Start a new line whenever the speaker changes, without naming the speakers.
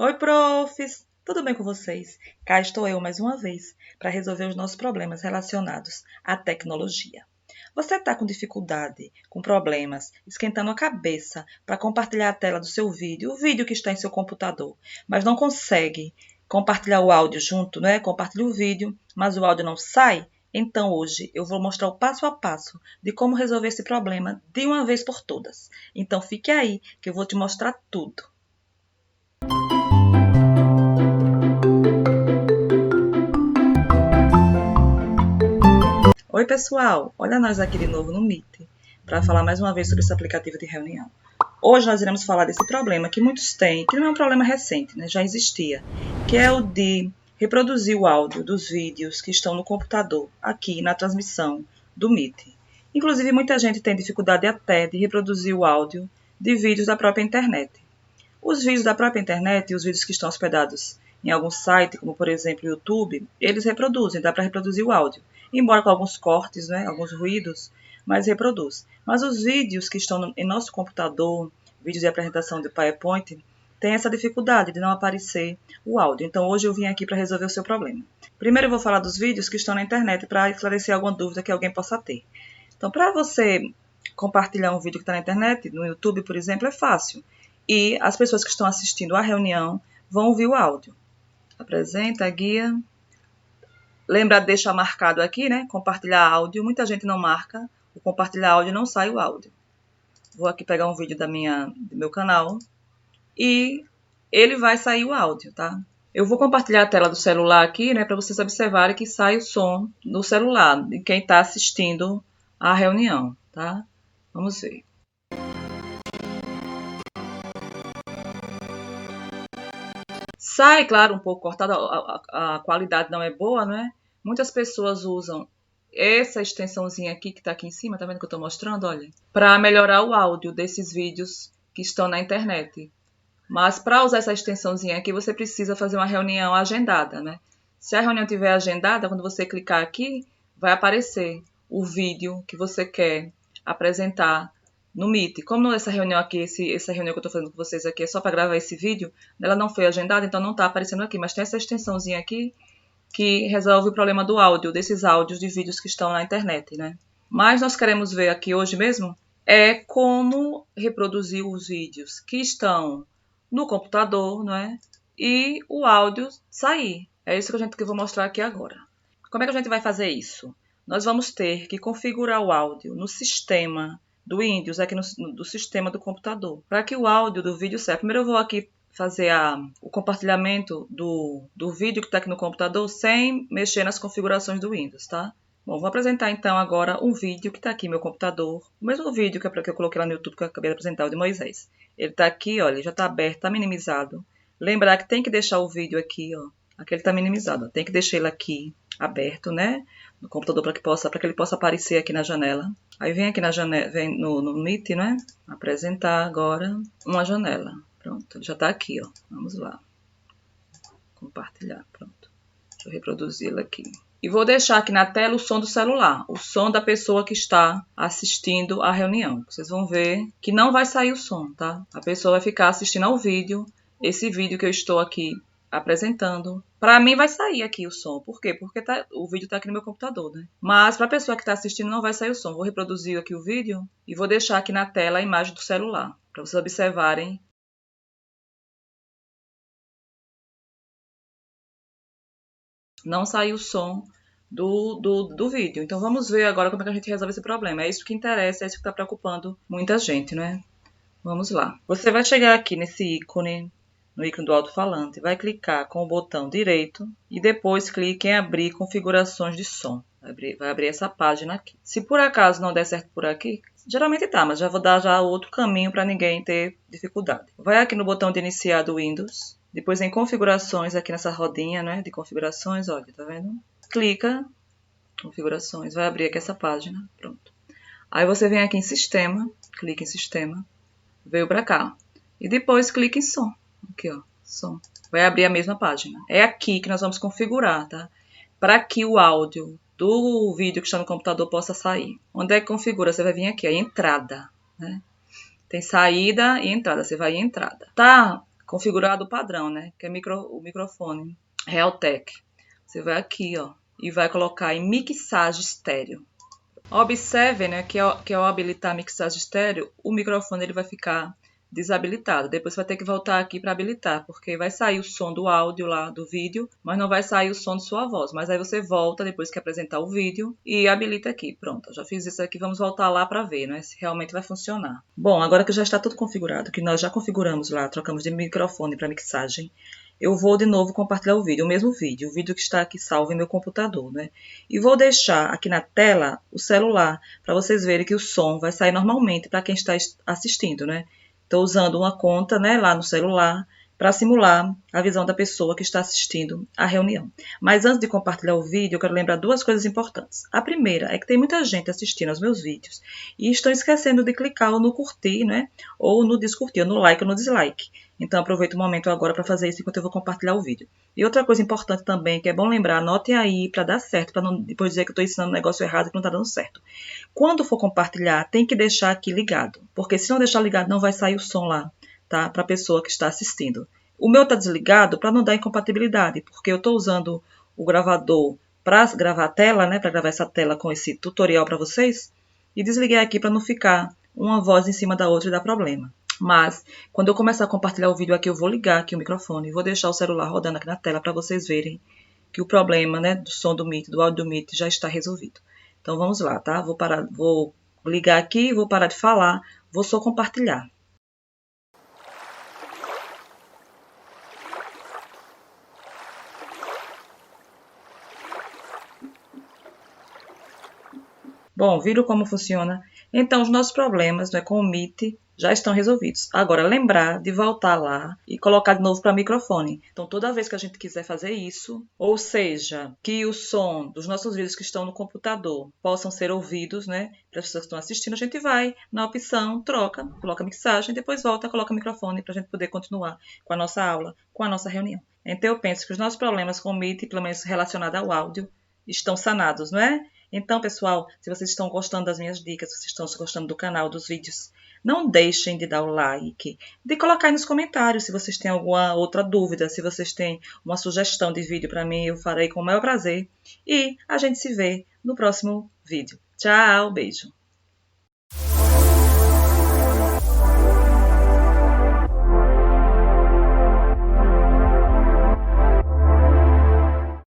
Oi, profs! Tudo bem com vocês? Cá estou eu mais uma vez para resolver os nossos problemas relacionados à tecnologia. Você está com dificuldade, com problemas, esquentando a cabeça para compartilhar a tela do seu vídeo, o vídeo que está em seu computador, mas não consegue compartilhar o áudio junto, né? Compartilha o vídeo, mas o áudio não sai? Então hoje eu vou mostrar o passo a passo de como resolver esse problema de uma vez por todas. Então fique aí que eu vou te mostrar tudo. Oi, pessoal! Olha nós aqui de novo no Meet para falar mais uma vez sobre esse aplicativo de reunião. Hoje nós iremos falar desse problema que muitos têm, que não é um problema recente, né? Já existia, que é o de reproduzir o áudio dos vídeos que estão no computador, aqui na transmissão do Meet. Inclusive, muita gente tem dificuldade até de reproduzir o áudio de vídeos da própria internet. Os vídeos da própria internet e os vídeos que estão hospedados em algum site, como por exemplo o YouTube, eles reproduzem, dá para reproduzir o áudio. Embora com alguns cortes, né, alguns ruídos, mas reproduz. Mas os vídeos que estão em nosso computador, vídeos de apresentação de PowerPoint, tem essa dificuldade de não aparecer o áudio. Então hoje eu vim aqui para resolver o seu problema. Primeiro eu vou falar dos vídeos que estão na internet para esclarecer alguma dúvida que alguém possa ter. Então, para você compartilhar um vídeo que está na internet, no YouTube, por exemplo, é fácil. E as pessoas que estão assistindo à reunião vão ouvir o áudio. Apresenta a guia. Lembra de deixar marcado aqui, né? Compartilhar áudio. Muita gente não marca. O compartilhar áudio não sai o áudio. Vou aqui pegar um vídeo do meu canal. E ele vai sair o áudio, tá? Eu vou compartilhar a tela do celular aqui, né? Para vocês observarem que sai o som do celular de quem está assistindo à reunião, tá? Vamos ver. Sai, claro, um pouco cortado, a qualidade não é boa, né? Muitas pessoas usam essa extensãozinha aqui, que está aqui em cima, tá vendo que eu estou mostrando? Olha, para melhorar o áudio desses vídeos que estão na internet. Mas para usar essa extensãozinha aqui, você precisa fazer uma reunião agendada, né? Se a reunião estiver agendada, quando você clicar aqui, vai aparecer o vídeo que você quer apresentar no Meet. Como essa reunião aqui, essa reunião que eu estou fazendo com vocês aqui é só para gravar esse vídeo, ela não foi agendada, então não está aparecendo aqui. Mas tem essa extensãozinha aqui que resolve o problema do áudio, desses áudios de vídeos que estão na internet, né? Mas nós queremos ver aqui hoje mesmo é como reproduzir os vídeos que estão no computador, não é? E o áudio sair. É isso que eu vou mostrar aqui agora. Como é que a gente vai fazer isso? Nós vamos ter que configurar o áudio no sistema do Windows, aqui do sistema do computador, para que o áudio do vídeo saia. Primeiro eu vou aqui fazer o compartilhamento do vídeo que está aqui no computador sem mexer nas configurações do Windows, tá? Bom, vou apresentar então agora um vídeo que está aqui no meu computador. O mesmo vídeo que eu coloquei lá no YouTube que eu acabei de apresentar, o de Moisés. Ele está aqui, olha, já está aberto, está minimizado. Lembrar que tem que deixar o vídeo aqui, ó. Aqui ele está minimizado, ó. Tem que deixar ele aqui aberto, né? No computador para que ele possa aparecer aqui na janela. Aí vem aqui na janela, vem no Meet, né? Apresentar agora uma janela. Pronto, ele já está aqui, ó. Vamos lá. Compartilhar, pronto. Deixa eu reproduzi-lo aqui. E vou deixar aqui na tela o som do celular, o som da pessoa que está assistindo à reunião. Vocês vão ver que não vai sair o som, tá? A pessoa vai ficar assistindo ao vídeo, esse vídeo que eu estou aqui apresentando. Para mim vai sair aqui o som. Por quê? Porque o vídeo está aqui no meu computador, né? Mas para a pessoa que está assistindo não vai sair o som. Vou reproduzir aqui o vídeo e vou deixar aqui na tela a imagem do celular, para vocês observarem. Não saiu o som do vídeo. Então vamos ver agora como é que a gente resolve esse problema. É isso que interessa, é isso que está preocupando muita gente, né? Vamos lá. Você vai chegar aqui nesse ícone, no ícone do alto-falante, vai clicar com o botão direito e depois clique em abrir configurações de som. Vai abrir essa página aqui. Se por acaso não der certo por aqui, geralmente tá, mas já vou dar já outro caminho para ninguém ter dificuldade. Vai aqui no botão de iniciar do Windows. Depois em configurações, aqui nessa rodinha, né, de configurações, olha, tá vendo? Clica, configurações, vai abrir aqui essa página, pronto. Aí você vem aqui em sistema, clica em sistema, veio pra cá. E depois clica em som, aqui ó, som. Vai abrir a mesma página. É aqui que nós vamos configurar, tá? Para que o áudio do vídeo que está no computador possa sair. Onde é que configura? Você vai vir aqui, ó, entrada, né? Tem saída e entrada, você vai em entrada. Tá configurado o padrão, né? Que é o microfone Realtek. Você vai aqui, ó, e vai colocar em mixagem estéreo. Observe, né, que ao habilitar a mixagem estéreo, o microfone ele vai ficar desabilitado. Depois você vai ter que voltar aqui para habilitar, porque vai sair o som do áudio lá do vídeo, mas não vai sair o som de sua voz. Mas aí você volta depois que apresentar o vídeo e habilita aqui. Pronto, eu já fiz isso aqui, vamos voltar lá para ver, né, se realmente vai funcionar. Bom, agora que já está tudo configurado, que nós já configuramos lá, trocamos de microfone para mixagem, eu vou de novo compartilhar o mesmo vídeo, o vídeo que está aqui salvo em meu computador, né? E vou deixar aqui na tela o celular, para vocês verem que o som vai sair normalmente para quem está assistindo, né? Estou usando uma conta, né, lá no celular, para simular a visão da pessoa que está assistindo a reunião. Mas antes de compartilhar o vídeo, eu quero lembrar duas coisas importantes. A primeira é que tem muita gente assistindo aos meus vídeos e estão esquecendo de clicar no curtir, né? Ou no descurtir, ou no like ou no dislike. Então, aproveito o momento agora para fazer isso enquanto eu vou compartilhar o vídeo. E outra coisa importante também, que é bom lembrar, anotem aí para dar certo, para não depois dizer que eu estou ensinando um negócio errado e que não está dando certo. Quando for compartilhar, tem que deixar aqui ligado, porque se não deixar ligado, não vai sair o som lá, tá? Para a pessoa que está assistindo. O meu está desligado para não dar incompatibilidade, porque eu estou usando o gravador para gravar a tela, né? Para gravar essa tela com esse tutorial para vocês, e desliguei aqui para não ficar uma voz em cima da outra e dar problema. Mas, quando eu começar a compartilhar o vídeo aqui, eu vou ligar aqui o microfone e vou deixar o celular rodando aqui na tela para vocês verem que o problema, né, do som do Meet, do áudio do Meet já está resolvido. Então, vamos lá, tá? Vou ligar aqui, vou parar de falar, vou só compartilhar. Bom, viram como funciona? Então, os nossos problemas, né, com o Meet já estão resolvidos. Agora, lembrar de voltar lá e colocar de novo para microfone. Então, toda vez que a gente quiser fazer isso, ou seja, que o som dos nossos vídeos que estão no computador possam ser ouvidos, né, para as pessoas que estão assistindo, a gente vai na opção, troca, coloca mixagem, depois volta, coloca microfone para a gente poder continuar com a nossa aula, com a nossa reunião. Então, eu penso que os nossos problemas com o Meet, pelo menos relacionados ao áudio, estão sanados, não é? Então, pessoal, se vocês estão gostando das minhas dicas, se vocês estão gostando do canal, dos vídeos, não deixem de dar o like, de colocar aí nos comentários se vocês têm alguma outra dúvida, se vocês têm uma sugestão de vídeo para mim, eu farei com o maior prazer. E a gente se vê no próximo vídeo. Tchau, beijo!